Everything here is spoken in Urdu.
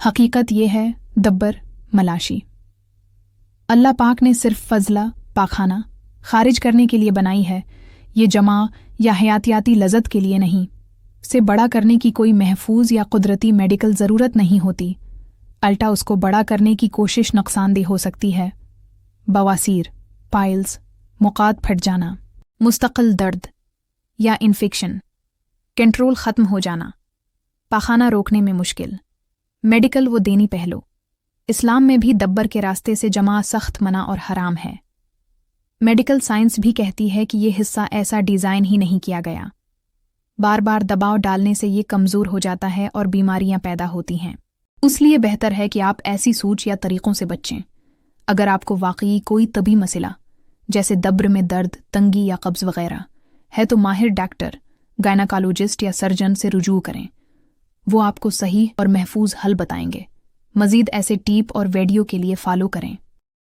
حقیقت یہ ہے دبر ملاشی اللہ پاک نے صرف فضلہ پاخانہ خارج کرنے کے لیے بنائی ہے، یہ جمع یا حیاتیاتی لذت کے لیے نہیں۔ اسے بڑا کرنے کی کوئی محفوظ یا قدرتی میڈیکل ضرورت نہیں ہوتی، الٹا اس کو بڑا کرنے کی کوشش نقصان دہ ہو سکتی ہے۔ بواسیر، پائلز، مقعد پھٹ جانا، مستقل درد یا انفیکشن، کنٹرول ختم ہو جانا، پاخانہ روکنے میں مشکل، میڈیکل و دینی پہلو۔ اسلام میں بھی دبر کے راستے سے جمع سخت منع اور حرام ہے۔ میڈیکل سائنس بھی کہتی ہے کہ یہ حصہ ایسا ڈیزائن ہی نہیں کیا گیا، بار بار دباؤ ڈالنے سے یہ کمزور ہو جاتا ہے اور بیماریاں پیدا ہوتی ہیں۔ اس لیے بہتر ہے کہ آپ ایسی سوچ یا طریقوں سے بچیں۔ اگر آپ کو واقعی کوئی طبی مسئلہ جیسے دبر میں درد، تنگی یا قبض وغیرہ ہے تو ماہر ڈاکٹر، گائناکالوجسٹ یا سرجن سے رجوع کریں، وہ آپ کو صحیح اور محفوظ حل بتائیں گے۔ مزید ایسے ٹیپ اور ویڈیو کے لیے فالو کریں۔